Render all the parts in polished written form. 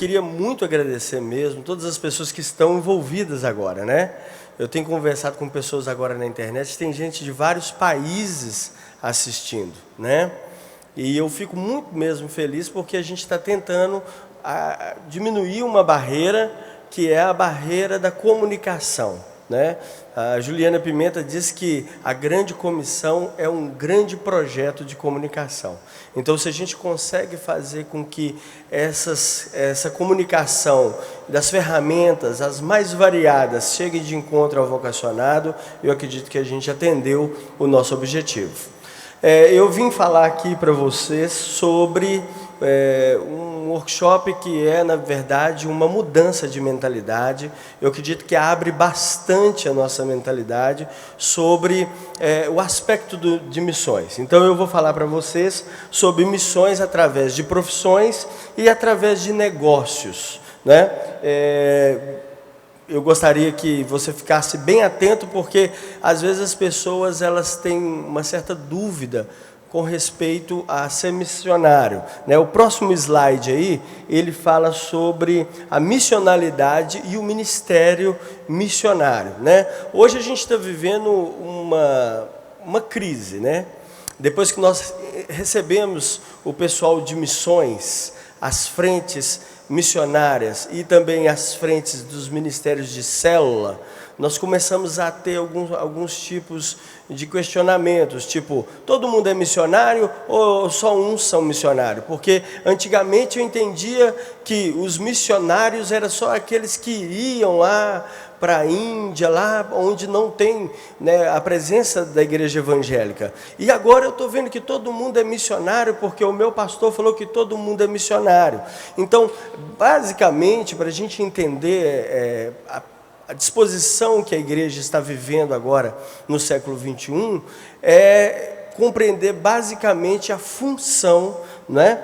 queria muito agradecer mesmo todas as pessoas que estão envolvidas agora, né? Eu tenho conversado com pessoas agora na internet, tem gente de vários países assistindo, né? E eu fico muito mesmo feliz porque a gente está tentando diminuir uma barreira, que é a barreira da comunicação, né? A Juliana Pimenta diz que a grande comissão é um grande projeto de comunicação. Então, se a gente consegue fazer com que essa comunicação das ferramentas, as mais variadas, chegue de encontro ao vocacionado, eu acredito que a gente atendeu o nosso objetivo. Eu vim falar aqui para vocês sobre um workshop que é, na verdade, uma mudança de mentalidade. Eu acredito que abre bastante a nossa mentalidade sobre o aspecto de missões. Então, eu vou falar para vocês sobre missões através de profissões e através de negócios, né? Eu gostaria que você ficasse bem atento, porque às vezes as pessoas elas têm uma certa dúvida com respeito a ser missionário, né? O próximo slide aí, ele fala sobre a missionalidade e o ministério missionário, né? Hoje a gente está vivendo uma crise, né? Depois que nós recebemos o pessoal de missões, as frentes missionárias e também as frentes dos ministérios de célula, nós começamos a ter alguns tipos de questionamentos, tipo, todo mundo é missionário ou só uns são missionários? Porque antigamente eu entendia que os missionários eram só aqueles que iriam lá para a Índia, lá onde não tem, né, a presença da igreja evangélica. E agora eu estou vendo que todo mundo é missionário, porque o meu pastor falou que todo mundo é missionário. Então, basicamente, para a gente entender a disposição que a igreja está vivendo agora no século XXI, é compreender basicamente a função, né,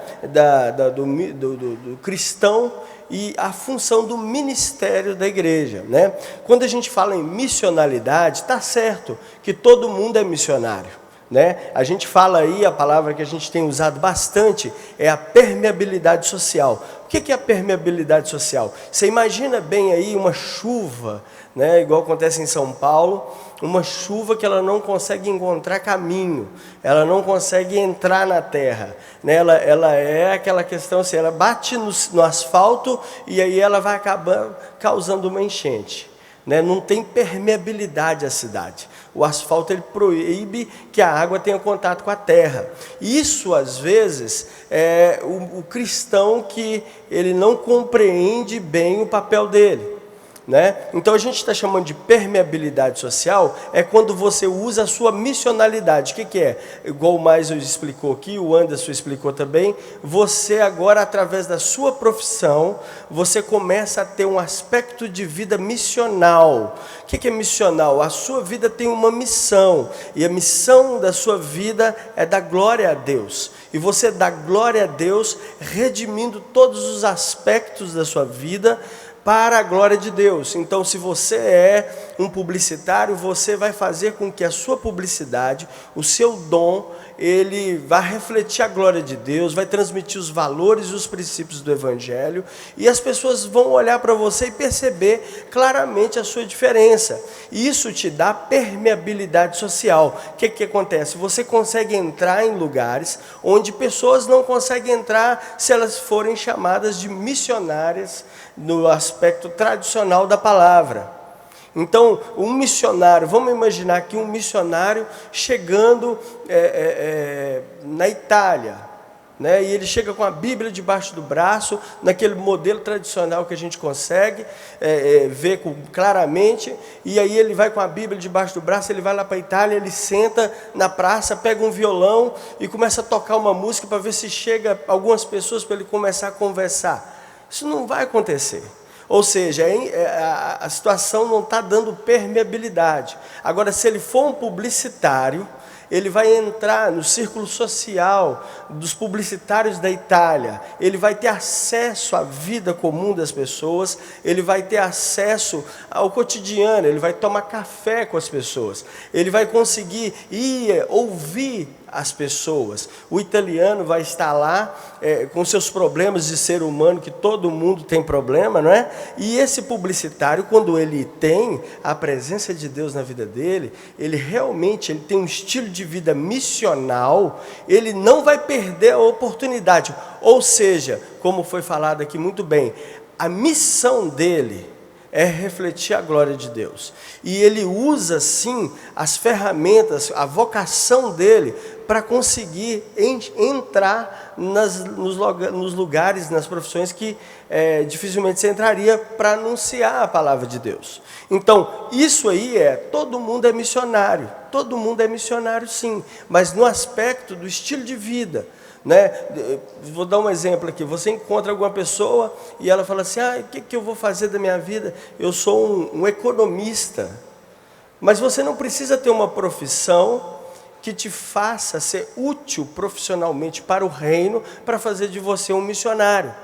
do cristão e a função do ministério da igreja, né? Quando a gente fala em missionalidade, está certo que todo mundo é missionário, né? A gente fala aí, a palavra que a gente tem usado bastante é a permeabilidade social. O que é a permeabilidade social? Você imagina bem aí uma chuva, né, igual acontece em São Paulo, uma chuva que ela não consegue encontrar caminho, ela não consegue entrar na terra, né? Ela é aquela questão assim, ela bate no asfalto e aí ela vai acabar causando uma enchente, né? Não tem permeabilidade à cidade. O asfalto ele proíbe que a água tenha contato com a terra. Isso, às vezes, é o cristão que ele não compreende bem o papel dele, né? Então a gente está chamando de permeabilidade social, é quando você usa a sua missionalidade. O que é? Igual o Mais explicou aqui, o Anderson explicou também, você agora, através da sua profissão, você começa a ter um aspecto de vida missional. O que é missional? A sua vida tem uma missão, e a missão da sua vida é dar glória a Deus. E você dá glória a Deus redimindo todos os aspectos da sua vida para a glória de Deus. Então, se você é um publicitário, você vai fazer com que a sua publicidade, o seu dom, ele vai refletir a glória de Deus, vai transmitir os valores e os princípios do Evangelho, e as pessoas vão olhar para você e perceber claramente a sua diferença. E isso te dá permeabilidade social. O que acontece? Você consegue entrar em lugares onde pessoas não conseguem entrar se elas forem chamadas de missionárias no aspecto tradicional da palavra. Então, um missionário, vamos imaginar que um missionário chegando na Itália, né, e ele chega com a Bíblia debaixo do braço, naquele modelo tradicional que a gente consegue ver claramente, e aí ele vai com a Bíblia debaixo do braço, ele vai lá para a Itália, ele senta na praça, pega um violão e começa a tocar uma música para ver se chega algumas pessoas para ele começar a conversar. Isso não vai acontecer. Ou seja, a situação não está dando permeabilidade. Agora, se ele for um publicitário, ele vai entrar no círculo social dos publicitários da Itália, ele vai ter acesso à vida comum das pessoas, ele vai ter acesso ao cotidiano, ele vai tomar café com as pessoas, ele vai conseguir ir ouvir as pessoas. O italiano vai estar lá com seus problemas de ser humano, que todo mundo tem problema, não é? E esse publicitário, quando ele tem a presença de Deus na vida dele, ele realmente tem um estilo de vida missional, ele não vai perder a oportunidade. Ou seja, como foi falado aqui muito bem, a missão dele é refletir a glória de Deus. E ele usa, sim, as ferramentas, a vocação dele, para conseguir entrar nos lugares, nas profissões que dificilmente você entraria para anunciar a palavra de Deus. Então, isso aí todo mundo é missionário. Todo mundo é missionário, sim, mas no aspecto do estilo de vida. Né? Vou dar um exemplo aqui. Você encontra alguma pessoa e ela fala assim: o que eu vou fazer da minha vida? Eu sou um economista. Mas você não precisa ter uma profissão que te faça ser útil profissionalmente para o reino, para fazer de você um missionário.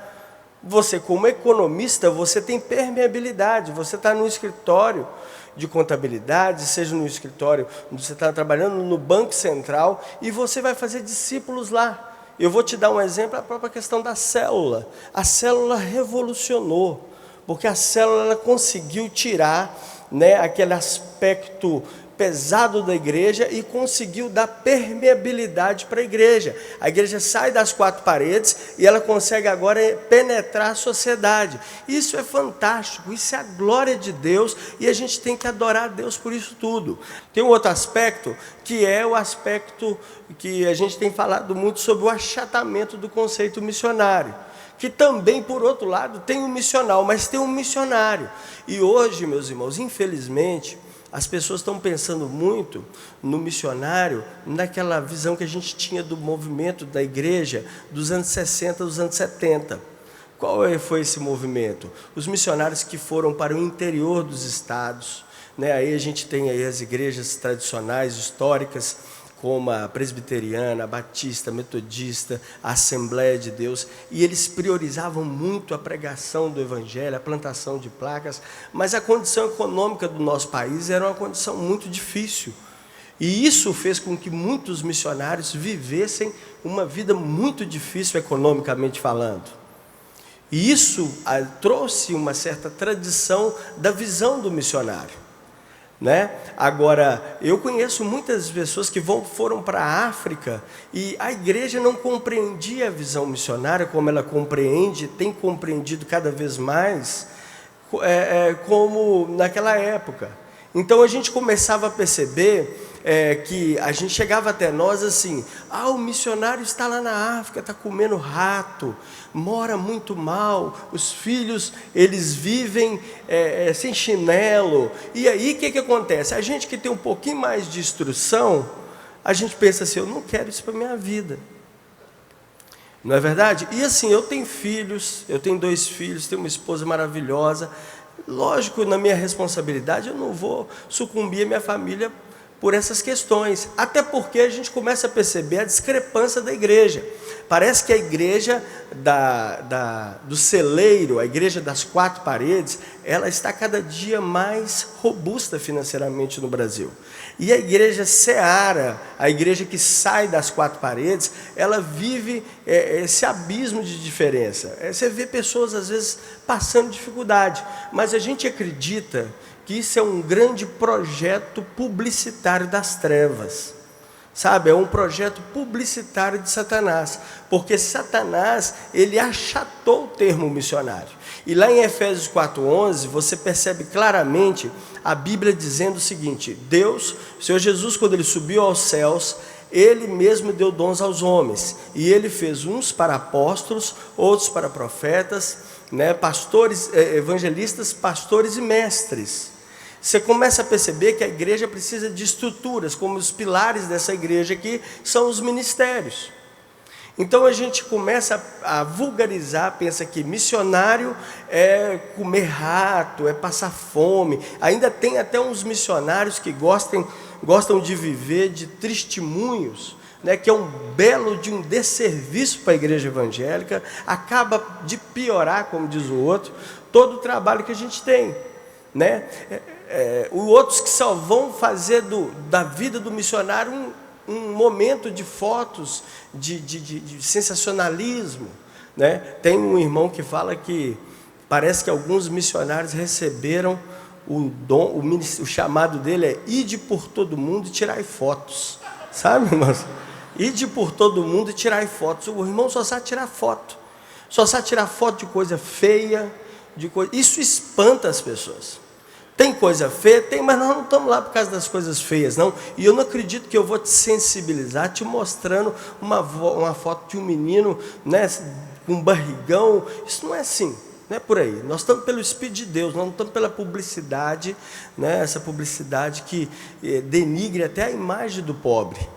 Você, como economista, você tem permeabilidade. Você está no escritório de contabilidade, seja no escritório onde você está trabalhando, no Banco Central, e você vai fazer discípulos lá. Eu vou te dar um exemplo, a própria questão da célula. A célula revolucionou, porque a célula ela conseguiu tirar, né, aquele aspecto pesado da igreja e conseguiu dar permeabilidade para a igreja. A igreja sai das quatro paredes e ela consegue agora penetrar a sociedade. Isso é fantástico, isso é a glória de Deus e a gente tem que adorar a Deus por isso tudo. Tem um outro aspecto, que é o aspecto que a gente tem falado muito sobre o achatamento do conceito missionário, que também, por outro lado, tem um missional, mas tem um missionário. E hoje, meus irmãos, infelizmente, as pessoas estão pensando muito no missionário, naquela visão que a gente tinha do movimento da igreja dos anos 60, dos anos 70. Qual foi esse movimento? Os missionários que foram para o interior dos estados, né? Aí a gente tem aí as igrejas tradicionais, históricas, como a presbiteriana, a batista, a metodista, a Assembleia de Deus, e eles priorizavam muito a pregação do Evangelho, a plantação de placas, mas a condição econômica do nosso país era uma condição muito difícil, e isso fez com que muitos missionários vivessem uma vida muito difícil economicamente falando. E isso trouxe uma certa tradição da visão do missionário. Né? Agora, eu conheço muitas pessoas que foram para a África e a igreja não compreendia a visão missionária como ela compreende, tem compreendido cada vez mais, como naquela época. Então a gente começava a perceber que a gente chegava até nós assim: o missionário está lá na África, está comendo rato, mora muito mal, os filhos eles vivem sem chinelo. E aí o que acontece? A gente que tem um pouquinho mais de instrução, a gente pensa assim: eu não quero isso para a minha vida. Não é verdade? E assim, eu tenho filhos, eu tenho 2 filhos, tenho uma esposa maravilhosa. Lógico, na minha responsabilidade, eu não vou sucumbir a minha família por essas questões. Até porque a gente começa a perceber a discrepância da igreja. Parece que a igreja do celeiro, a igreja das 4 paredes, ela está cada dia mais robusta financeiramente no Brasil. E a igreja seara, a igreja que sai das 4 paredes, ela vive esse abismo de diferença. Você vê pessoas, às vezes, passando dificuldade, mas a gente acredita que isso é um grande projeto publicitário das trevas. Sabe, é um projeto publicitário de Satanás, porque Satanás, ele achatou o termo missionário. E lá em Efésios 4:11, você percebe claramente a Bíblia dizendo o seguinte: Deus, o Senhor Jesus, quando ele subiu aos céus, ele mesmo deu dons aos homens, e ele fez uns para apóstolos, outros para profetas, né, pastores, evangelistas, pastores e mestres. Você começa a perceber que a igreja precisa de estruturas, como os pilares dessa igreja aqui são os ministérios. Então a gente começa a vulgarizar, pensa que missionário é comer rato, é passar fome. Ainda tem até uns missionários que gostam de viver de testemunhos, né, que é um belo de um desserviço para a igreja evangélica, acaba de piorar, como diz o outro, todo o trabalho que a gente tem, né? Os outros que só vão fazer da vida do missionário um momento de fotos, de sensacionalismo, né? Tem um irmão que fala que parece que alguns missionários receberam o chamado dele é ide por todo mundo e tirar fotos, sabe, irmãos? Ide por todo mundo e tirar fotos. O irmão só sabe tirar foto, só sabe tirar foto de coisa feia, isso espanta as pessoas. Tem coisa feia? Tem, mas nós não estamos lá por causa das coisas feias, não. E eu não acredito que eu vou te sensibilizar te mostrando uma foto de um menino, né, com um barrigão. Isso não é assim, não é por aí. Nós estamos pelo Espírito de Deus, nós não estamos pela publicidade, né, essa publicidade que denigre até a imagem do pobre.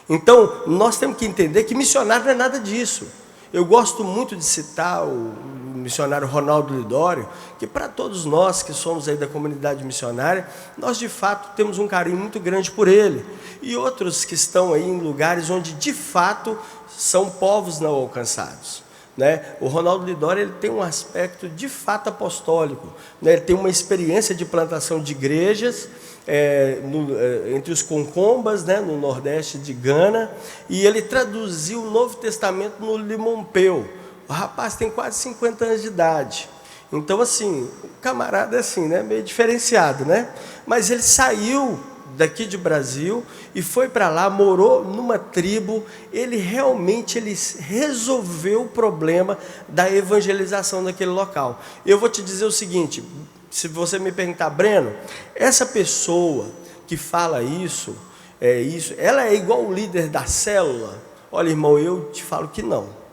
Então, nós temos que entender que missionário não é nada disso. Eu gosto muito de citar o missionário Ronaldo Lidório, que para todos nós que somos aí da comunidade missionária, nós de fato temos um carinho muito grande por ele. E outros que estão aí em lugares onde de fato são povos não alcançados, né? O Ronaldo Lidório, ele tem um aspecto de fato apostólico, né? Ele tem uma experiência de plantação de igrejas, entre os Concombas, né, no nordeste de Gana, e ele traduziu o Novo Testamento no Limompeu. O rapaz tem quase 50 anos de idade. Então, assim, o camarada é assim, né, meio diferenciado, né? Mas ele saiu daqui de Brasil e foi para lá, morou numa tribo. Ele realmente resolveu o problema da evangelização daquele local. Eu vou te dizer o seguinte: se você me perguntar, Breno, essa pessoa que fala isso, ela é igual o líder da célula? Olha, irmão, eu te falo que não.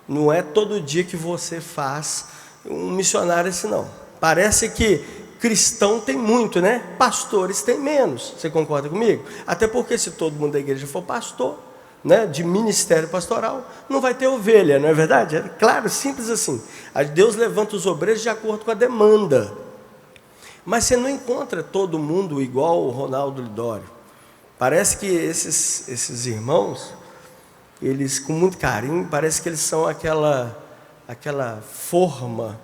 Não é todo dia que você faz um missionário assim, não. Parece que cristão tem muito, né? Pastores tem menos. Você concorda comigo? Até porque se todo mundo da igreja for pastor, né, de ministério pastoral, não vai ter ovelha, não é verdade? É claro, simples assim. Deus levanta os obreiros de acordo com a demanda. Mas você não encontra todo mundo igual o Ronaldo Lidório. Parece que esses irmãos, eles com muito carinho, parece que eles são aquela forma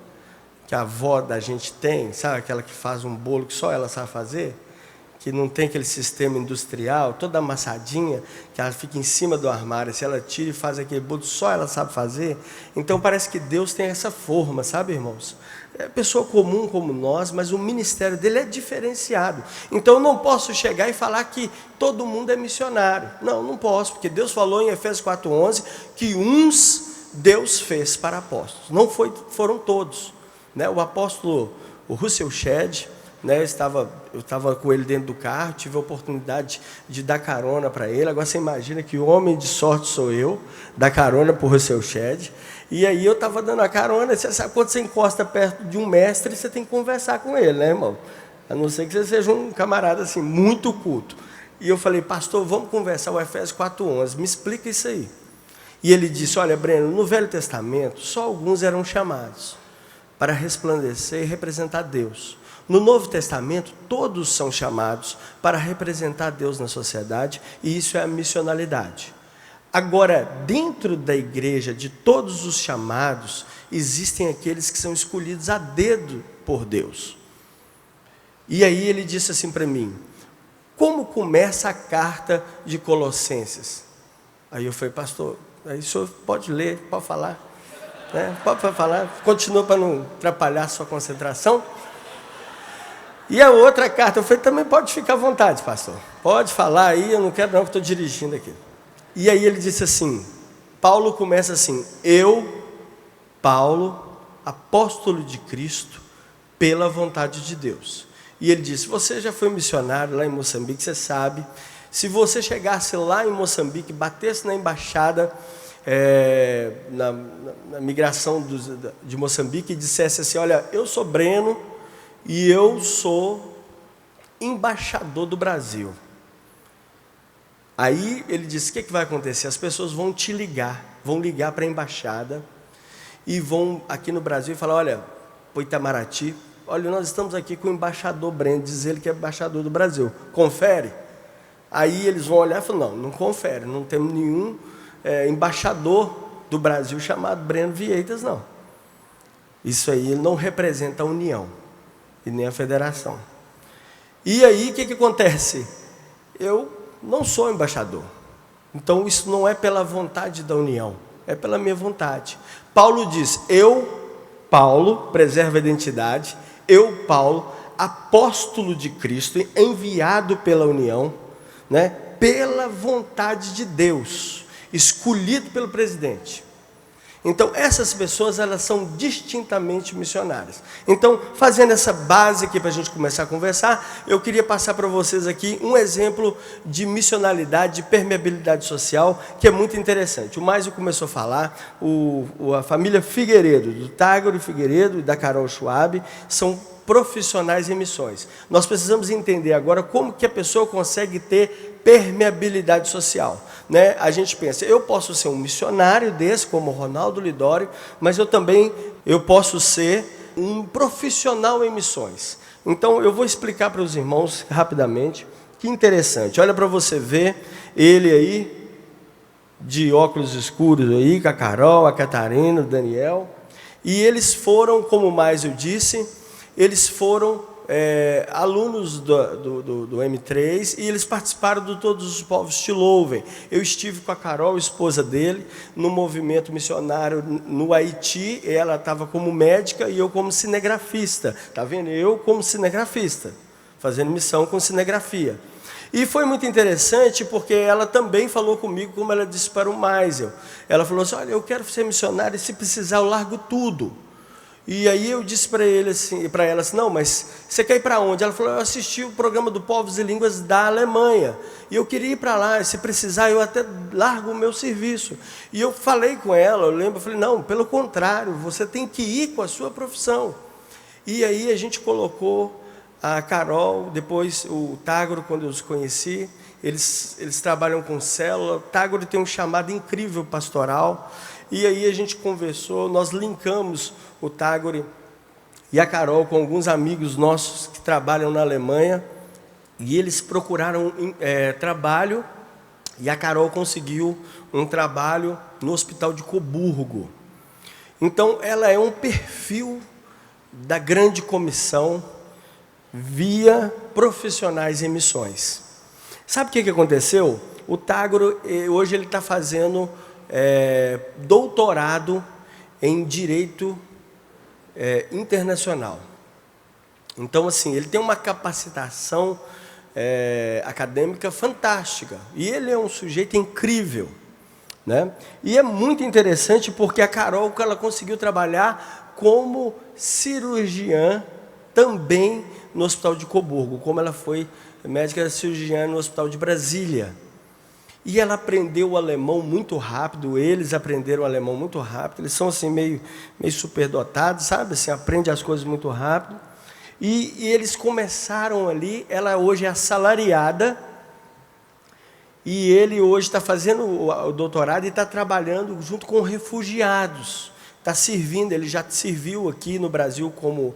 que a avó da gente tem, sabe? Aquela que faz um bolo que só ela sabe fazer, que não tem aquele sistema industrial, toda amassadinha, que ela fica em cima do armário, se ela tira e faz aquele bolo, só ela sabe fazer. Então parece que Deus tem essa forma, sabe, irmãos? É pessoa comum como nós, mas o ministério dele é diferenciado. Então eu não posso chegar e falar que todo mundo é missionário. Não posso, porque Deus falou em Efésios 4:11 que uns Deus fez para apóstolos. Não foram todos, né? O apóstolo, o Russell Shedd, né, eu estava com ele dentro do carro, tive a oportunidade de dar carona para ele. Agora você imagina que homem de sorte sou eu, dar carona para o Russell Shedd. E aí eu estava dando a carona. Você sabe, quando você encosta perto de um mestre, você tem que conversar com ele, né, irmão? A não ser que você seja um camarada assim, muito culto. E eu falei, pastor, vamos conversar o Efésios 4:11, me explica isso aí. E ele disse, olha, Breno, no Velho Testamento, só alguns eram chamados para resplandecer e representar Deus. No Novo Testamento, todos são chamados para representar Deus na sociedade, e isso é a missionalidade. Agora, dentro da igreja, de todos os chamados, existem aqueles que são escolhidos a dedo por Deus. E aí ele disse assim para mim, como começa a carta de Colossenses? Aí eu falei, pastor, aí o senhor pode ler, pode falar, né? Pode falar, continua para não atrapalhar a sua concentração. E a outra carta, eu falei, também pode ficar à vontade, pastor. Pode falar aí, eu não quero não, que estou dirigindo aqui. E aí ele disse assim, Paulo começa assim, eu, Paulo, apóstolo de Cristo, pela vontade de Deus. E ele disse, você já foi missionário lá em Moçambique, você sabe, se você chegasse lá em Moçambique, batesse na embaixada, na migração de Moçambique e dissesse assim, olha, eu sou Breno, e eu sou embaixador do Brasil. Aí ele disse, o que vai acontecer? As pessoas vão te ligar, vão ligar para a embaixada e vão aqui no Brasil e falar, olha, para Itamaraty, olha, nós estamos aqui com o embaixador Breno, diz ele que é embaixador do Brasil, confere? Aí eles vão olhar e falar, não confere, não temos nenhum embaixador do Brasil chamado Breno Vieitas, não. Isso aí não representa a União e nem a federação. E aí, o que acontece? Eu não sou embaixador. Então isso não é pela vontade da união, é pela minha vontade. Paulo diz, eu, Paulo, preserva a identidade, eu, Paulo, apóstolo de Cristo, enviado pela união, né, pela vontade de Deus, escolhido pelo presidente. Então, essas pessoas, elas são distintamente missionárias. Então, fazendo essa base aqui para a gente começar a conversar, eu queria passar para vocês aqui um exemplo de missionalidade, de permeabilidade social, que é muito interessante. O Márcio começou a falar, a família Figueiredo, do Tágoro Figueiredo e da Carol Schwab, são profissionais em missões. Nós precisamos entender agora como que a pessoa consegue ter permeabilidade social, né? A gente pensa, eu posso ser um missionário desse, como o Ronaldo Lidório, mas eu posso ser um profissional em missões. Então, eu vou explicar para os irmãos rapidamente. Que interessante, olha para você ver, ele aí, de óculos escuros aí, com a Carol, a Catarina, o Daniel, e eles foram, como mais eu disse, eles foram alunos do M3 e eles participaram do Todos os Povos Te Louvem. Eu estive com a Carol, esposa dele, no movimento missionário no Haiti. Ela estava como médica e eu como cinegrafista. Está vendo? Eu como cinegrafista, fazendo missão com cinegrafia. E foi muito interessante porque ela também falou comigo, como ela disse para o Maisel. Ela falou assim, olha, eu quero ser missionária e se precisar eu largo tudo. E aí eu disse para ela assim, não, mas você quer ir para onde? Ela falou, eu assisti o programa do Povos e Línguas da Alemanha, e eu queria ir para lá, se precisar eu até largo o meu serviço. E eu falei com ela, eu falei, não, pelo contrário, você tem que ir com a sua profissão. E aí a gente colocou a Carol, depois o Tágoro, quando eu os conheci, eles trabalham com célula, o Tágoro tem um chamado incrível pastoral, e aí a gente conversou, nós linkamos o Tágoro e a Carol com alguns amigos nossos que trabalham na Alemanha, e eles procuraram trabalho, e a Carol conseguiu um trabalho no Hospital de Coburgo. Então, ela é um perfil da grande comissão via profissionais em missões. Sabe o que aconteceu? O Tágoro, hoje ele está fazendo doutorado em Direito Internacional. Então, assim, ele tem uma capacitação acadêmica fantástica. E ele é um sujeito incrível, né? E é muito interessante porque a Carol, ela conseguiu trabalhar como cirurgiã também no Hospital de Coburgo, como ela foi médica cirurgiã no Hospital de Brasília. E ela aprendeu o alemão muito rápido, eles aprenderam o alemão muito rápido, eles são assim meio superdotados, sabe? Assim, aprende as coisas muito rápido. E eles começaram ali, ela hoje é assalariada, e ele hoje está fazendo o doutorado e está trabalhando junto com refugiados. Está servindo, ele já serviu aqui no Brasil como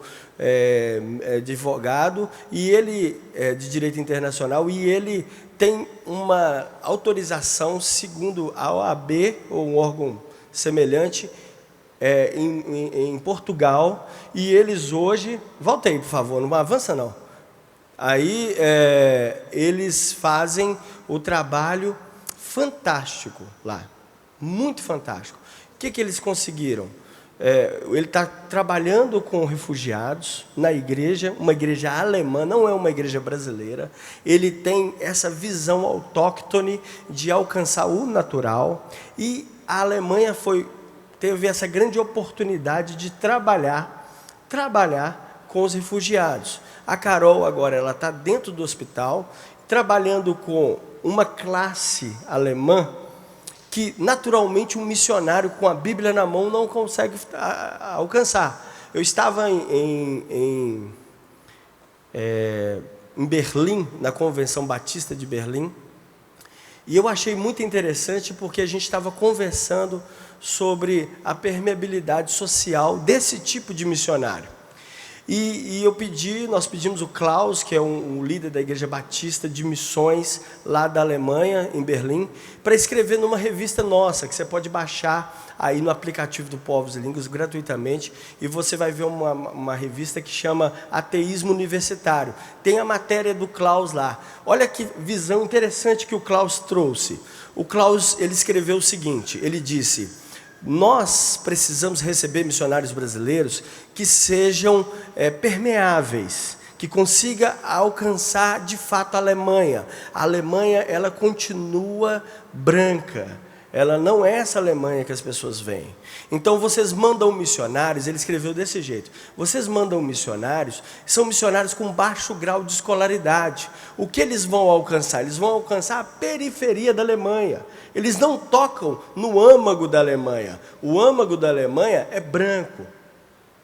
advogado, e ele de direito internacional, e ele tem uma autorização, segundo a OAB, ou um órgão semelhante, em Portugal, e eles hoje... Volta aí, por favor, não avança não. Aí eles fazem o trabalho fantástico lá, muito fantástico. O que eles conseguiram? Ele está trabalhando com refugiados na igreja, uma igreja alemã, não é uma igreja brasileira. Ele tem essa visão autóctone de alcançar o natural, e a Alemanha teve essa grande oportunidade de trabalhar com os refugiados. A Carol agora ela está dentro do hospital, trabalhando com uma classe alemã que, naturalmente, um missionário com a Bíblia na mão não consegue alcançar. Eu estava em Berlim, na Convenção Batista de Berlim, e eu achei muito interessante porque a gente estava conversando sobre a permeabilidade social desse tipo de missionário. Nós pedimos o Klaus, que é um líder da Igreja Batista de Missões, lá da Alemanha, em Berlim, para escrever numa revista nossa, que você pode baixar aí no aplicativo do Povos e Línguas gratuitamente, e você vai ver uma revista que chama Ateísmo Universitário. Tem a matéria do Klaus lá. Olha que visão interessante que o Klaus trouxe. O Klaus, ele escreveu o seguinte, ele disse: nós precisamos receber missionários brasileiros que sejam permeáveis, que consiga alcançar de fato a Alemanha. A Alemanha, ela continua branca, ela não é essa Alemanha que as pessoas veem. Então vocês mandam missionários, ele escreveu desse jeito: vocês mandam missionários, são missionários com baixo grau de escolaridade. O que eles vão alcançar? Eles vão alcançar a periferia da Alemanha. Eles não tocam no âmago da Alemanha. O âmago da Alemanha é branco,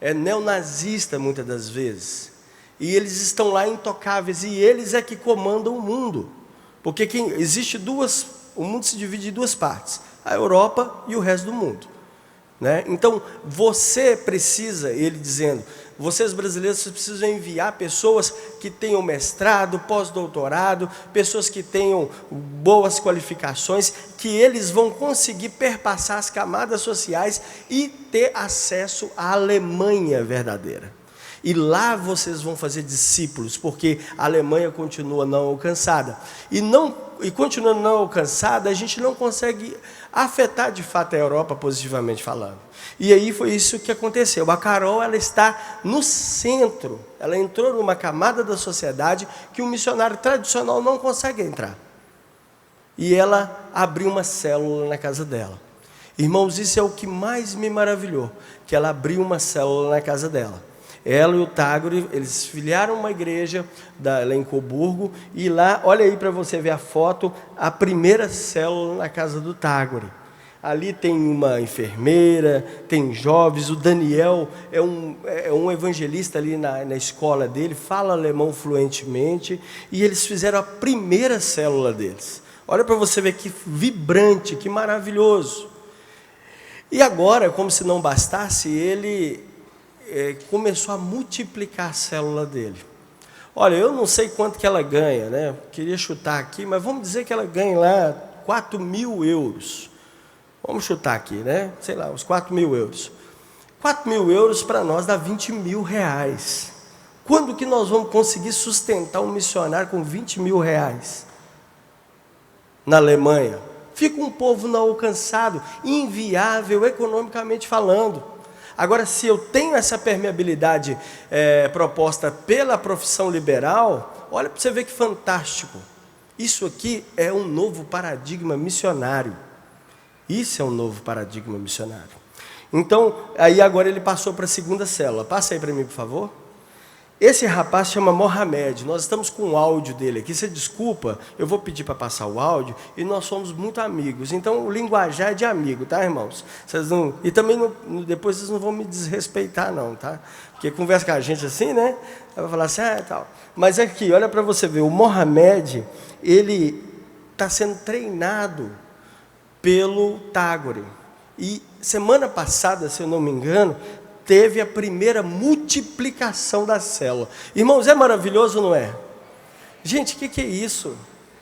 é neonazista muitas das vezes. E eles estão lá intocáveis, e eles é que comandam o mundo. Porque o mundo se divide em duas partes: a Europa e o resto do mundo. Né? Então, você precisa, ele dizendo, vocês brasileiros, vocês precisam enviar pessoas que tenham mestrado, pós-doutorado, pessoas que tenham boas qualificações, que eles vão conseguir perpassar as camadas sociais e ter acesso à Alemanha verdadeira. E lá vocês vão fazer discípulos, porque a Alemanha continua não alcançada. E continuando não alcançada, a gente não consegue afetar de fato a Europa positivamente falando. E aí foi isso que aconteceu. A Carol, ela está no centro, ela entrou numa camada da sociedade que um missionário tradicional não consegue entrar. E ela abriu uma célula na casa dela. Irmãos, isso é o que mais me maravilhou, que ela abriu uma célula na casa dela. Ela e o Tagore, eles filiaram uma igreja lá em Coburgo, e lá, olha aí para você ver a foto, a primeira célula na casa do Tagore. Ali tem uma enfermeira, tem jovens, o Daniel é um evangelista ali na escola dele, fala alemão fluentemente, e eles fizeram a primeira célula deles. Olha para você ver que vibrante, que maravilhoso. E agora, como se não bastasse, ele começou a multiplicar a célula dele. Olha, eu não sei quanto que ela ganha, né? Queria chutar aqui, mas vamos dizer que ela ganha lá 4.000 euros. Vamos chutar aqui, né? Sei lá, uns 4.000 euros. 4.000 euros para nós dá 20 mil reais. Quando que nós vamos conseguir sustentar um missionário com 20 mil reais? Na Alemanha. Fica um povo não alcançado, inviável economicamente falando. Agora, se eu tenho essa permeabilidade proposta pela profissão liberal, olha para você ver que fantástico. Isso aqui é um novo paradigma missionário. Isso é um novo paradigma missionário. Então, aí agora ele passou para a segunda célula. Passa aí para mim, por favor. Esse rapaz chama Mohamed. Nós estamos com o áudio dele aqui. Você desculpa, eu vou pedir para passar o áudio, e nós somos muito amigos. Então, o linguajar é de amigo, tá, irmãos? Vocês não, e também depois vocês não vão me desrespeitar, não, tá? Porque conversa com a gente assim, né? Vai falar assim, tal. Mas aqui, olha para você ver, o Mohamed, ele está sendo treinado pelo Tagore. E semana passada, se eu não me engano, teve a primeira multiplicação da célula. Irmãos, é maravilhoso ou não é? Gente, o que é isso?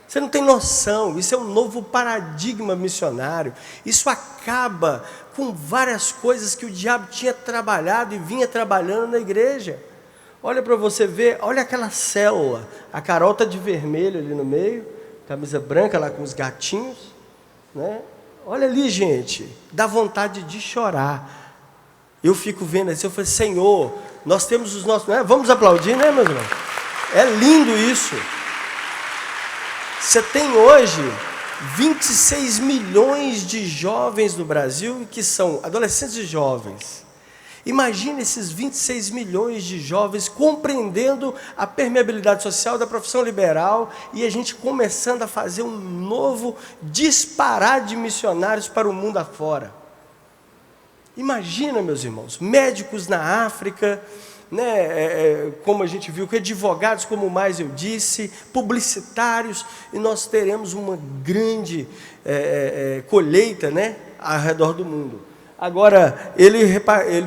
Você não tem noção, isso é um novo paradigma missionário. Isso acaba com várias coisas que o diabo tinha trabalhado e vinha trabalhando na igreja. Olha para você ver, olha aquela célula. A Carol está de vermelho ali no meio, camisa branca lá com os gatinhos, né? Olha ali, gente, dá vontade de chorar. Eu fico vendo assim, eu falei, Senhor, nós temos os nossos... Vamos aplaudir, né, meus irmãos? É lindo isso. Você tem hoje 26 milhões de jovens no Brasil que são adolescentes e jovens. Imagina esses 26 milhões de jovens compreendendo a permeabilidade social da profissão liberal, e a gente começando a fazer um novo disparar de missionários para o mundo afora. Imagina, meus irmãos, médicos na África, né, como a gente viu, advogados, como mais eu disse, publicitários, e nós teremos uma grande colheita, né, ao redor do mundo. Agora, ele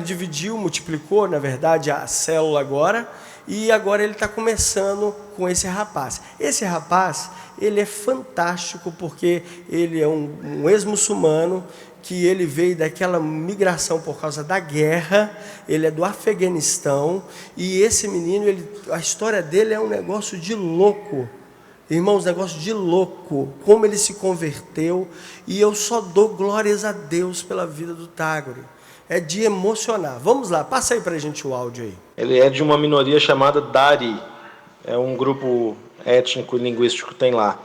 dividiu, multiplicou, na verdade, a célula agora, e agora ele está começando com esse rapaz. Esse rapaz, ele é fantástico porque ele é um ex-muçulmano, que ele veio daquela migração por causa da guerra, ele é do Afeganistão, e esse menino, a história dele é um negócio de louco. Irmãos, negócio de louco, como ele se converteu, e eu só dou glórias a Deus pela vida do Tagore. É de emocionar. Vamos lá, passa aí pra gente o áudio aí. Ele é de uma minoria chamada Dari, é um grupo étnico e linguístico que tem lá.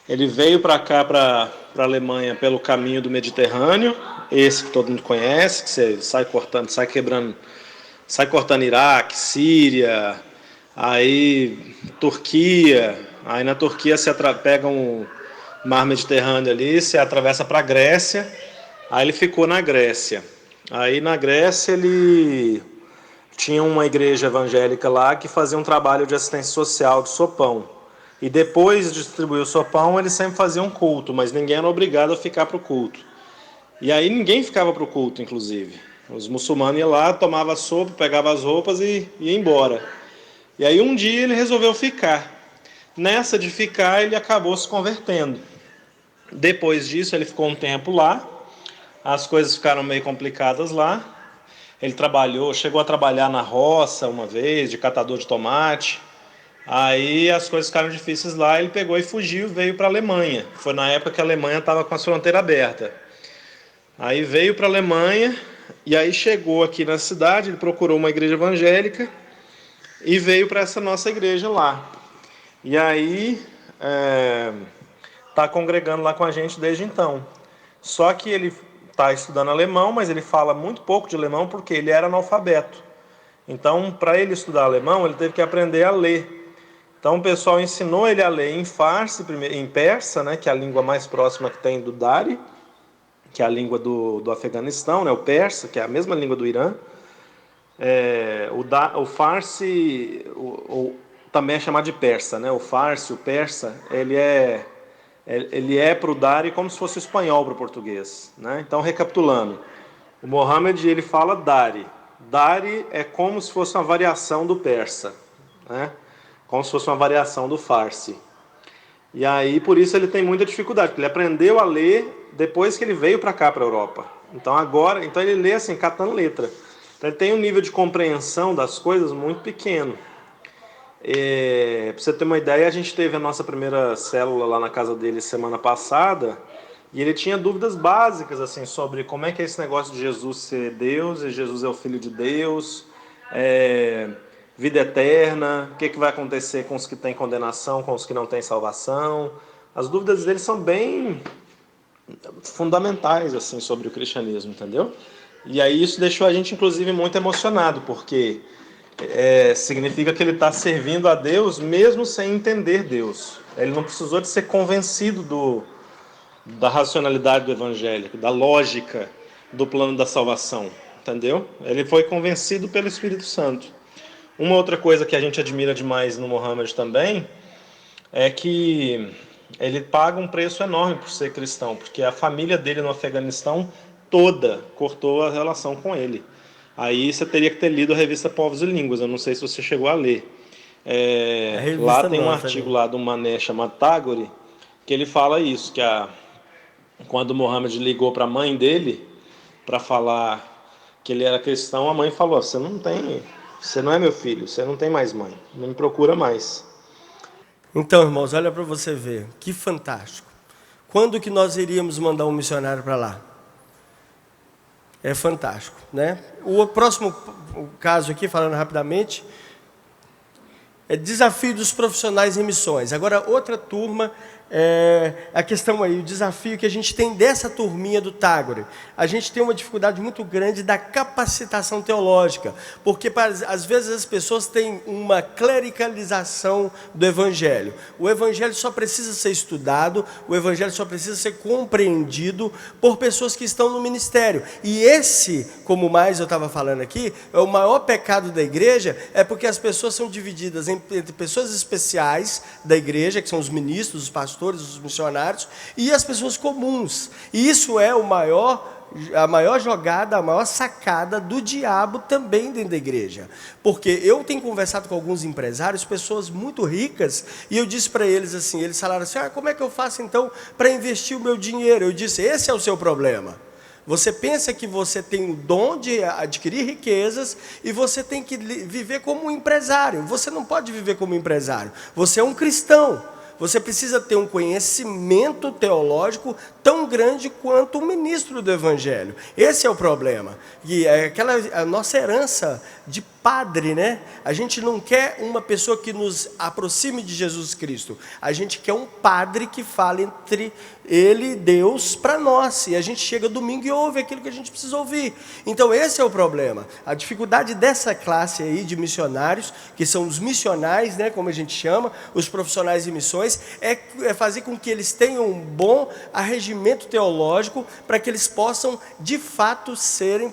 Ele veio para cá, para a Alemanha, pelo caminho do Mediterrâneo, esse que todo mundo conhece, que você sai cortando, sai cortando Iraque, Síria, aí Turquia, aí na Turquia você pega um mar Mediterrâneo ali, você atravessa para a Grécia, aí ele ficou na Grécia. Aí na Grécia ele tinha uma igreja evangélica lá que fazia um trabalho de assistência social de sopão. E depois de distribuir o sopão, ele sempre fazia um culto, mas ninguém era obrigado a ficar para o culto. E aí ninguém ficava para o culto, inclusive. Os muçulmanos iam lá, tomavam a sopa, pegavam as roupas e iam embora. E aí um dia ele resolveu ficar. Nessa de ficar, ele acabou se convertendo. Depois disso, ele ficou um tempo lá. As coisas ficaram meio complicadas lá. Ele chegou a trabalhar na roça uma vez, de catador de tomate. Aí as coisas ficaram difíceis lá, ele pegou e fugiu, veio para a Alemanha. Foi na época que a Alemanha estava com a fronteira aberta. Aí veio para a Alemanha, e aí chegou aqui na cidade, ele procurou uma igreja evangélica e veio para essa nossa igreja lá. E aí está congregando lá com a gente desde então. Só que ele está estudando alemão, mas ele fala muito pouco de alemão porque ele era analfabeto. Então, para ele estudar alemão, ele teve que aprender a ler. Então o pessoal ensinou ele a ler em farsi, em persa, né, que é a língua mais próxima que tem do Dari, que é a língua do Afeganistão, né, o persa, que é a mesma língua do Irã. O farsi também é chamado de persa, né? O farsi, o persa, ele é para o Dari como se fosse o espanhol para o português, né? Então, recapitulando, o Mohammed ele fala Dari. Dari é como se fosse uma variação do persa, né? Como se fosse uma variação do farsi. E aí, por isso ele tem muita dificuldade, porque ele aprendeu a ler depois que ele veio para cá, para a Europa. Então ele lê assim, catando letra. Então ele tem um nível de compreensão das coisas muito pequeno. Para você ter uma ideia, a gente teve a nossa primeira célula lá na casa dele semana passada, e ele tinha dúvidas básicas assim, sobre como é que é esse negócio de Jesus ser Deus, e Jesus é o Filho de Deus, vida eterna, o que vai acontecer com os que têm condenação, com os que não têm salvação. As dúvidas dele são bem fundamentais assim, sobre o cristianismo, entendeu? E aí isso deixou a gente, inclusive, muito emocionado, porque significa que ele está servindo a Deus mesmo sem entender Deus. Ele não precisou de ser convencido da racionalidade do evangelho, da lógica do plano da salvação, entendeu? Ele foi convencido pelo Espírito Santo. Uma outra coisa que a gente admira demais no Mohammed também é que ele paga um preço enorme por ser cristão, porque a família dele no Afeganistão toda cortou a relação com ele. Aí você teria que ter lido a revista Povos e Línguas, eu não sei se você chegou a ler. Lá tem um artigo lá de um mané chamado Tagore, que ele fala isso, que quando o Mohammed ligou para a mãe dele para falar que ele era cristão, a mãe falou: você não é meu filho, você não tem mais mãe, não me procura mais. Então, irmãos, olha para você ver, que fantástico. Quando que nós iríamos mandar um missionário para lá? É fantástico, né? O próximo caso aqui, falando rapidamente, é desafio dos profissionais em missões. Agora, outra turma, a questão aí, o desafio que a gente tem dessa turminha do Tagore. A gente tem uma dificuldade muito grande da capacitação teológica, porque às vezes as pessoas têm uma clericalização do Evangelho. O Evangelho só precisa ser estudado, o Evangelho só precisa ser compreendido por pessoas que estão no ministério. E esse, como mais eu estava falando aqui, é o maior pecado da igreja, porque as pessoas são divididas entre pessoas especiais da igreja, que são os ministros, os pastores, pastores, os missionários e as pessoas comuns. E isso é a maior jogada, a maior sacada do diabo também dentro da igreja. Porque eu tenho conversado com alguns empresários, pessoas muito ricas, e eu disse para eles assim, eles falaram assim, como é que eu faço então para investir o meu dinheiro? Eu disse, esse é o seu problema. Você pensa que você tem o dom de adquirir riquezas e você tem que viver como um empresário. Você não pode viver como empresário. Você é um cristão. Você precisa ter um conhecimento teológico tão grande quanto um ministro do Evangelho. Esse é o problema. E é a nossa herança de padre, né? A gente não quer uma pessoa que nos aproxime de Jesus Cristo. A gente quer um padre que fale entre ele e Deus para nós. E a gente chega domingo e ouve aquilo que a gente precisa ouvir. Então esse é o problema. A dificuldade dessa classe aí de missionários, que são os missionais, né, como a gente chama, os profissionais de missões, é fazer com que eles tenham um bom arregimento teológico para que eles possam, de fato, serem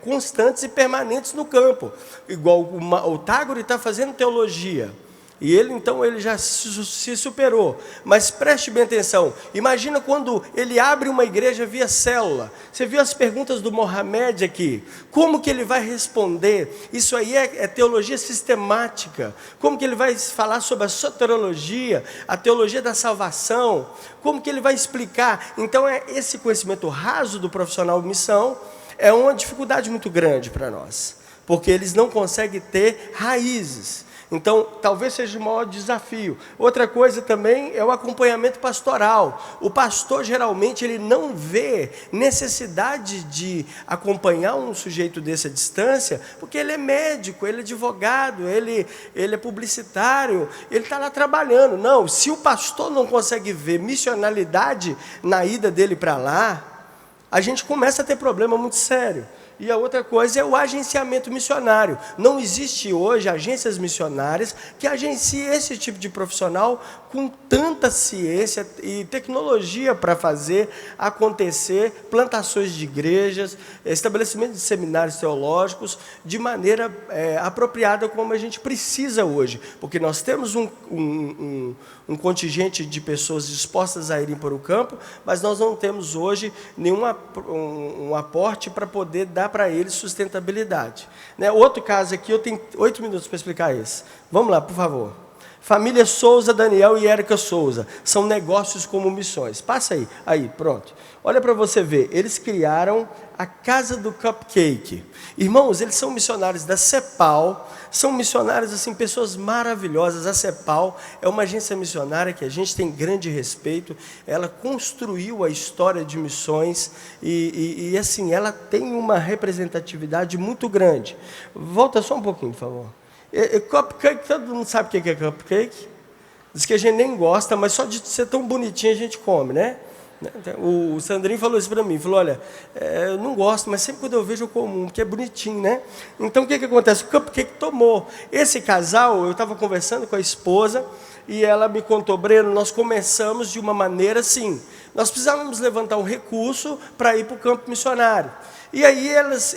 constantes e permanentes no campo. Igual o Tágore está fazendo teologia. E ele já se superou. Mas preste bem atenção. Imagina quando ele abre uma igreja via célula. Você viu as perguntas do Mohamed aqui? Como que ele vai responder? Isso aí é teologia sistemática. Como que ele vai falar sobre a soteriologia, a teologia da salvação? Como que ele vai explicar? Então, esse conhecimento raso do profissional de missão é uma dificuldade muito grande para nós. Porque eles não conseguem ter raízes. Então, talvez seja o maior desafio. Outra coisa também é o acompanhamento pastoral. O pastor, geralmente, ele não vê necessidade de acompanhar um sujeito desse à distância, porque ele é médico, ele é advogado, ele é publicitário, ele está lá trabalhando. Não, se o pastor não consegue ver missionalidade na ida dele para lá, a gente começa a ter problema muito sério. E a outra coisa é o agenciamento missionário. Não existe hoje agências missionárias que agenciem esse tipo de profissional com tanta ciência e tecnologia para fazer acontecer plantações de igrejas, estabelecimento de seminários teológicos, de maneira apropriada como a gente precisa hoje. Porque nós temos um contingente de pessoas dispostas a irem para o campo, mas nós não temos hoje nenhum aporte para poder dar para eles sustentabilidade. Outro caso aqui, eu tenho 8 minutos para explicar esse. Vamos lá, por favor. Família Souza, Daniel e Érica Souza. São negócios como missões. Passa aí, pronto. Olha para você ver, eles criaram a Casa do Cupcake. Irmãos, eles são missionários da CEPAL, são missionários, assim, pessoas maravilhosas. A CEPAL é uma agência missionária que a gente tem grande respeito. Ela construiu a história de missões e assim, ela tem uma representatividade muito grande. Volta só um pouquinho, por favor. Cupcake, todo mundo sabe o que é cupcake? Diz que a gente nem gosta, mas só de ser tão bonitinho a gente come, né? O Sandrinho falou isso para mim, falou, olha, eu não gosto, mas sempre quando eu vejo eu como, porque é bonitinho, né? Então o que acontece? O cupcake tomou. Esse casal, eu estava conversando com a esposa, e ela me contou, Breno, nós começamos de uma maneira assim, nós precisávamos levantar um recurso para ir para o campo missionário. E aí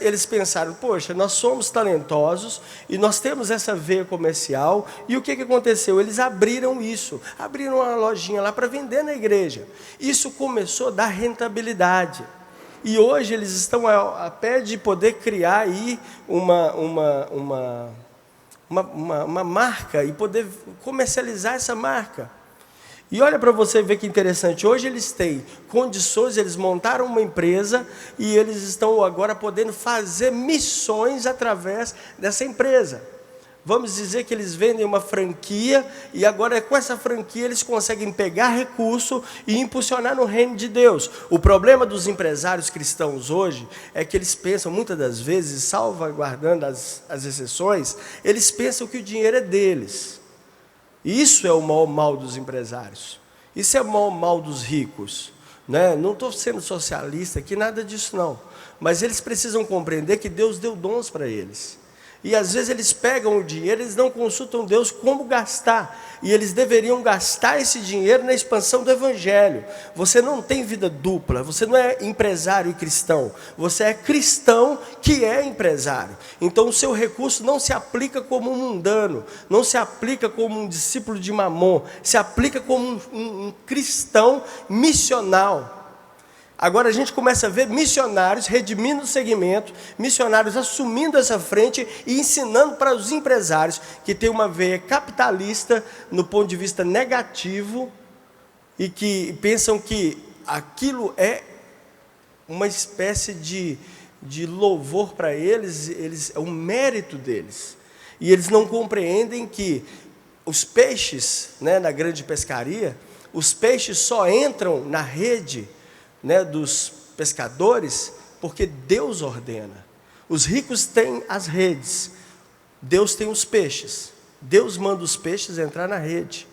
eles pensaram, poxa, nós somos talentosos e nós temos essa veia comercial. E o que aconteceu? Eles abriram uma lojinha lá para vender na igreja. Isso começou a dar rentabilidade. E hoje eles estão a pé de poder criar aí uma marca e poder comercializar essa marca. E olha para você ver que interessante, hoje eles têm condições, eles montaram uma empresa e eles estão agora podendo fazer missões através dessa empresa. Vamos dizer que eles vendem uma franquia e agora com essa franquia eles conseguem pegar recurso e impulsionar no reino de Deus. O problema dos empresários cristãos hoje é que eles pensam, muitas das vezes, salvaguardando as exceções, eles pensam que o dinheiro é deles. Isso é o maior mal dos empresários. Isso é o maior mal dos ricos. Né? Não estou sendo socialista aqui, nada disso não. Mas eles precisam compreender que Deus deu dons para eles. E às vezes eles pegam o dinheiro, eles não consultam Deus como gastar. E eles deveriam gastar esse dinheiro na expansão do Evangelho. Você não tem vida dupla, você não é empresário e cristão. Você é cristão que é empresário. Então o seu recurso não se aplica como um mundano, não se aplica como um discípulo de Mamon, se aplica como um cristão missional. Agora a gente começa a ver missionários redimindo o segmento, missionários assumindo essa frente e ensinando para os empresários que tem uma veia capitalista no ponto de vista negativo e que pensam que aquilo é uma espécie de louvor para eles, é um mérito deles. E eles não compreendem que os peixes, né, na grande pescaria, os peixes só entram na rede, né, dos pescadores, porque Deus ordena. Os ricos têm as redes, Deus tem os peixes. Deus manda os peixes entrar na rede.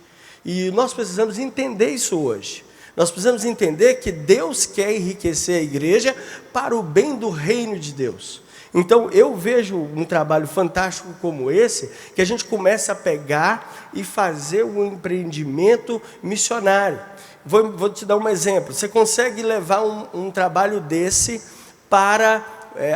E nós precisamos entender isso hoje. Nós precisamos entender que Deus quer enriquecer a igreja para o bem do reino de Deus. Então eu vejo um trabalho fantástico como esse, que a gente começa a pegar e fazer um empreendimento missionário. Vou te dar um exemplo. Você consegue levar um trabalho desse para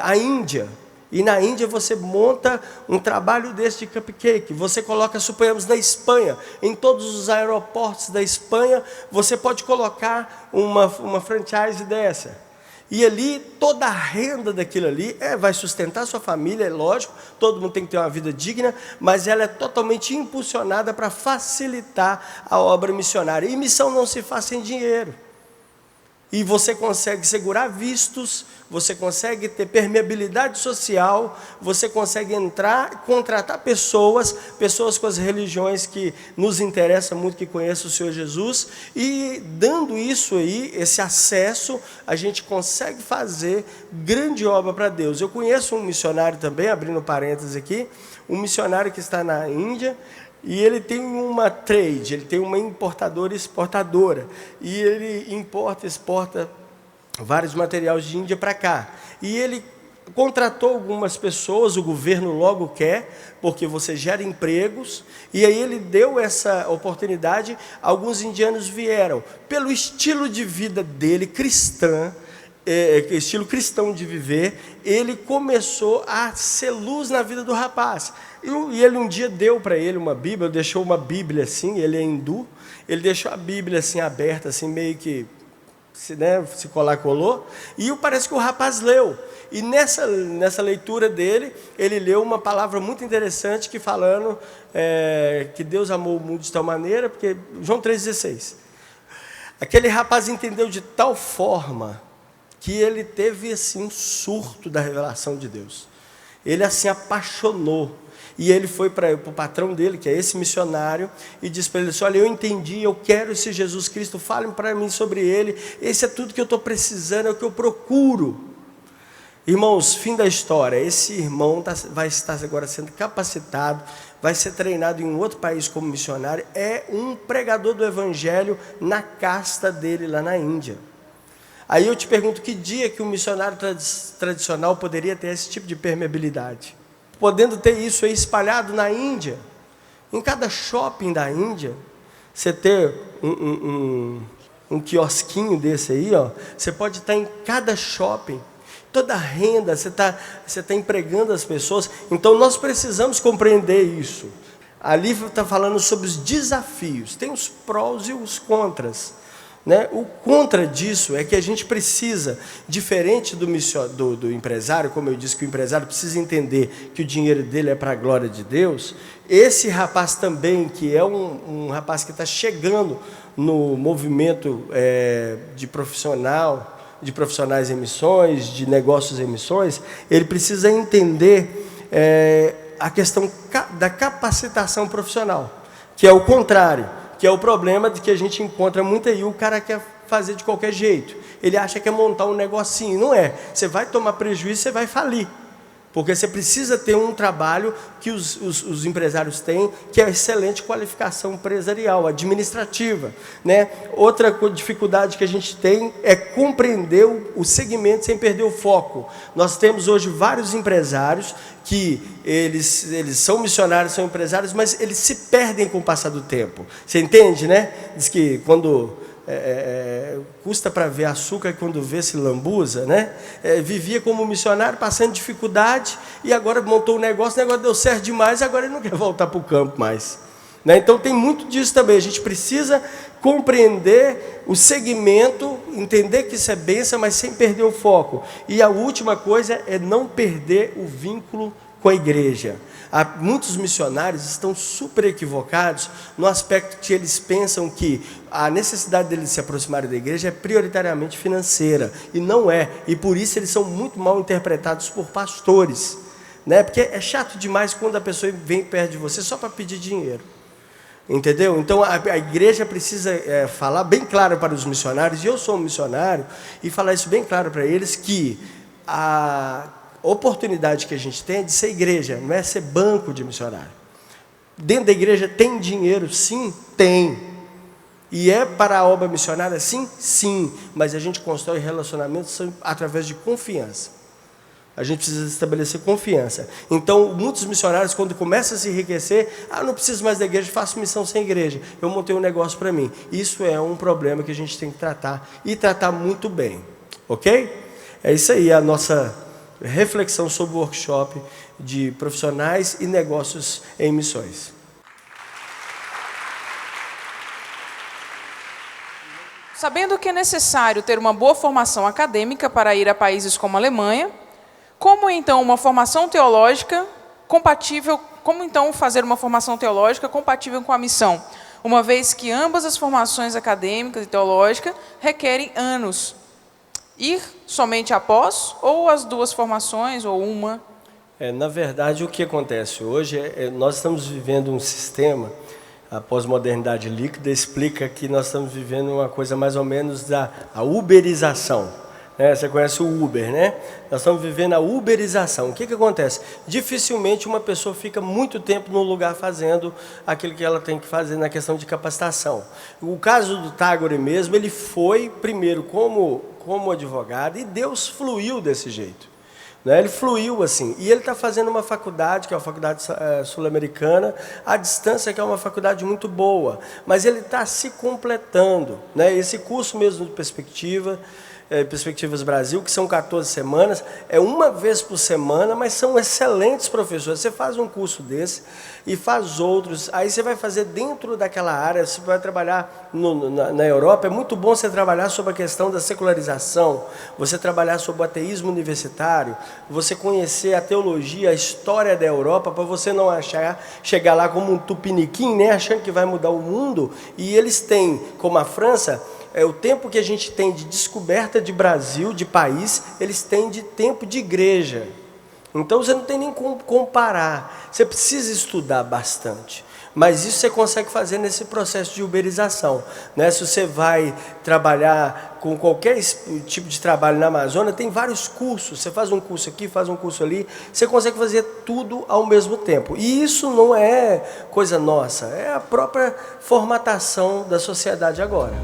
a Índia. E na Índia você monta um trabalho desse de cupcake. Você coloca, suponhamos, na Espanha. Em todos os aeroportos da Espanha, você pode colocar uma franchise dessa. E ali, toda a renda daquilo ali vai sustentar a sua família, é lógico, todo mundo tem que ter uma vida digna, mas ela é totalmente impulsionada para facilitar a obra missionária. E missão não se faz sem dinheiro. E você consegue segurar vistos, você consegue ter permeabilidade social, você consegue entrar, contratar pessoas com as religiões que nos interessam muito, que conheçam o Senhor Jesus, e dando isso aí, esse acesso, a gente consegue fazer grande obra para Deus. Eu conheço um missionário também, abrindo parênteses aqui, um missionário que está na Índia, e ele tem uma trade, ele tem uma importadora e exportadora. E ele importa e exporta vários materiais de Índia para cá. E ele contratou algumas pessoas, o governo logo quer, porque você gera empregos. E aí ele deu essa oportunidade, alguns indianos vieram. Pelo estilo de vida dele, estilo cristão de viver, ele começou a ser luz na vida do rapaz. E ele um dia deu para ele uma Bíblia, deixou uma Bíblia assim, ele é hindu, ele deixou a Bíblia assim aberta, assim meio que se colar colou, e parece que o rapaz leu. E nessa leitura dele, ele leu uma palavra muito interessante que falando que Deus amou o mundo de tal maneira, porque João 3,16. Aquele rapaz entendeu de tal forma que ele teve assim um surto da revelação de Deus. Ele assim apaixonou. E ele foi para o patrão dele, que é esse missionário, e disse para ele assim: olha, eu entendi, eu quero esse Jesus Cristo, falem para mim sobre ele, esse é tudo que eu estou precisando, é o que eu procuro. Irmãos, fim da história, esse irmão vai estar agora sendo capacitado, vai ser treinado em um outro país como missionário, é um pregador do evangelho na casta dele lá na Índia. Aí eu te pergunto, que dia que um missionário tradicional poderia ter esse tipo de permeabilidade? Podendo ter isso aí espalhado na Índia, em cada shopping da Índia, você ter um quiosquinho desse aí, ó, você pode estar em cada shopping, toda a renda, você está empregando as pessoas. Então nós precisamos compreender isso. Ali está falando sobre os desafios, tem os prós e os contras. Né? O contra disso é que a gente precisa, diferente do empresário, como eu disse que o empresário precisa entender que o dinheiro dele é para a glória de Deus, esse rapaz também, que é um rapaz que está chegando no movimento de profissionais em missões, de negócios em missões, ele precisa entender a questão da capacitação profissional, que é o contrário, que é o problema de que a gente encontra muito aí, o cara quer fazer de qualquer jeito, ele acha que é montar um negocinho, não é, você vai tomar prejuízo, você vai falir, Porque você precisa ter um trabalho que os empresários têm, que é a excelente qualificação empresarial, administrativa, né? Outra dificuldade que a gente tem é compreender o segmento sem perder o foco. Nós temos hoje vários empresários que eles são missionários, são empresários, mas eles se perdem com o passar do tempo. Você entende, né? Diz que quando... custa para ver açúcar quando vê se lambuza, né? Vivia como missionário, passando dificuldade, e agora montou um negócio, o negócio deu certo demais, agora ele não quer voltar para o campo mais, né? Então tem muito disso também, a gente precisa compreender o segmento, entender que isso é bênção, mas sem perder o foco. E a última coisa é não perder o vínculo com a igreja. Muitos missionários estão super equivocados no aspecto que eles pensam que a necessidade deles se aproximarem da igreja é prioritariamente financeira, e não é, e por isso eles são muito mal interpretados por pastores, né? Porque é chato demais quando a pessoa vem perto de você só para pedir dinheiro, entendeu? Então a igreja precisa falar bem claro para os missionários, e eu sou um missionário, e falar isso bem claro para eles, que a oportunidade que a gente tem é de ser igreja, não é ser banco de missionário. Dentro da igreja tem dinheiro? Sim, tem. E é para a obra missionária? Sim, sim. Mas a gente constrói relacionamentos através de confiança. A gente precisa estabelecer confiança. Então, muitos missionários, quando começam a se enriquecer, não preciso mais da igreja, faço missão sem igreja. Eu montei um negócio para mim. Isso é um problema que a gente tem que tratar, e tratar muito bem. Ok? É isso aí, a nossa reflexão sobre o workshop de profissionais e negócios em missões. Sabendo que é necessário ter uma boa formação acadêmica para ir a países como a Alemanha, como então fazer uma formação teológica compatível com a missão, uma vez que ambas as formações acadêmicas e teológicas requerem anos? Ir somente após, ou as duas formações, ou uma? Na verdade, o que acontece hoje nós estamos vivendo um sistema, a pós-modernidade líquida explica que nós estamos vivendo uma coisa mais ou menos a uberização. Você conhece o Uber, né? Nós estamos vivendo a uberização. O que acontece? Dificilmente uma pessoa fica muito tempo no lugar fazendo aquilo que ela tem que fazer na questão de capacitação. O caso do Tagore mesmo, ele foi primeiro como advogado, e Deus fluiu desse jeito, né? Ele fluiu assim, e ele está fazendo uma faculdade, que é a Faculdade Sul-Americana, à distância, que é uma faculdade muito boa, mas ele está se completando, né? Esse curso mesmo de Perspectivas Brasil, que são 14 semanas, é uma vez por semana, mas são excelentes professores. Você faz um curso desse e faz outros, aí você vai fazer dentro daquela área, você vai trabalhar na Europa, é muito bom você trabalhar sobre a questão da secularização, você trabalhar sobre o ateísmo universitário, você conhecer a teologia, a história da Europa, para você não chegar lá como um tupiniquim, né, achando que vai mudar o mundo. E eles têm, como a França, o tempo que a gente tem de descoberta de Brasil, de país, eles têm de tempo de igreja. Então você não tem nem como comparar. Você precisa estudar bastante. Mas isso você consegue fazer nesse processo de uberização, né? Se você vai trabalhar com qualquer tipo de trabalho na Amazônia, tem vários cursos. Você faz um curso aqui, faz um curso ali. Você consegue fazer tudo ao mesmo tempo. E isso não é coisa nossa. É a própria formatação da sociedade agora.